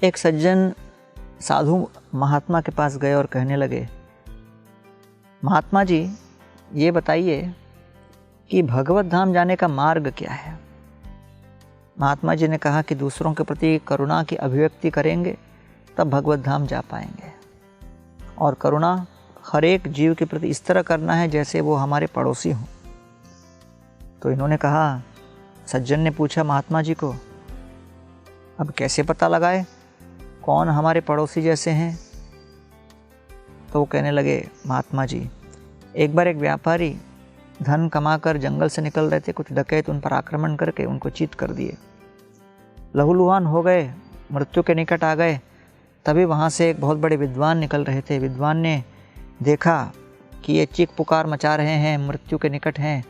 एक सज्जन साधु महात्मा के पास गए और कहने लगे, महात्मा जी ये बताइए कि भगवत धाम जाने का मार्ग क्या है। महात्मा जी ने कहा कि दूसरों के प्रति करुणा की अभिव्यक्ति करेंगे तब भगवत धाम जा पाएंगे, और करुणा हर एक जीव के प्रति इस तरह करना है जैसे वो हमारे पड़ोसी हों। तो इन्होंने कहा, सज्जन ने पूछा महात्मा जी को, अब कैसे पता लगाए कौन हमारे पड़ोसी जैसे हैं। तो वो कहने लगे, महात्मा जी एक बार एक व्यापारी धन कमाकर जंगल से निकल रहे थे, कुछ डकैत उन पर आक्रमण करके उनको चीत कर दिए, लहूलुहान हो गए, मृत्यु के निकट आ गए। तभी वहाँ से एक बहुत बड़े विद्वान निकल रहे थे। विद्वान ने देखा कि ये चीख पुकार मचा रहे हैं, मृत्यु के निकट हैं,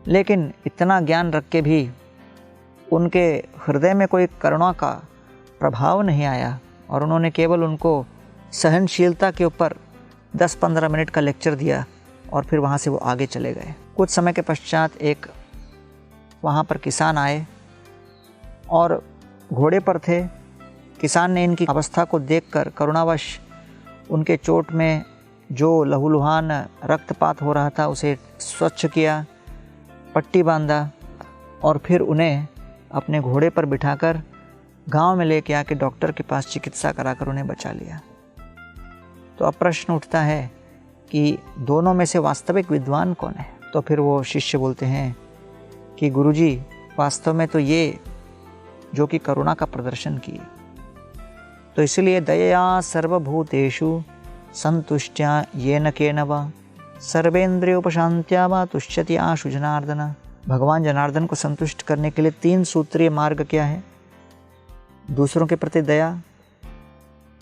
लेकिन इतना ज्ञान रख के भी उनके हृदय में कोई करुणा का प्रभाव नहीं आया, और उन्होंने केवल उनको सहनशीलता के ऊपर 10-15 मिनट का लेक्चर दिया और फिर वहाँ से वो आगे चले गए। कुछ समय के पश्चात एक वहाँ पर किसान आए और घोड़े पर थे। किसान ने इनकी अवस्था को देखकर करुणावश उनके चोट में जो लहूलुहान रक्तपात हो रहा था उसे स्वच्छ किया, पट्टी बांधा और फिर उन्हें अपने घोड़े पर बिठाकर गांव में लेके आके डॉक्टर के पास चिकित्सा कराकर उन्हें बचा लिया। तो अब प्रश्न उठता है कि दोनों में से वास्तविक विद्वान कौन है। तो फिर वो शिष्य बोलते हैं कि गुरुजी वास्तव में तो ये जो कि करुणा का प्रदर्शन किए। तो इसलिए दया सर्वभूतेषु संतुष्ट्या येन केन वा सर्वेन्द्रियोपशांत्या वा तुष्यति आशु जनार्दन। भगवान जनार्दन को संतुष्ट करने के लिए 3 सूत्रीय मार्ग क्या है? दूसरों के प्रति दया,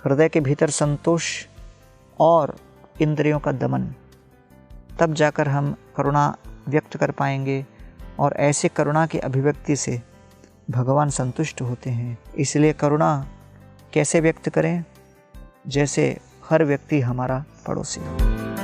हृदय के भीतर संतोष और इंद्रियों का दमन। तब जाकर हम करुणा व्यक्त कर पाएंगे, और ऐसे करुणा की अभिव्यक्ति से भगवान संतुष्ट होते हैं। इसलिए करुणा कैसे व्यक्त करें? जैसे हर व्यक्ति हमारा पड़ोसी हो।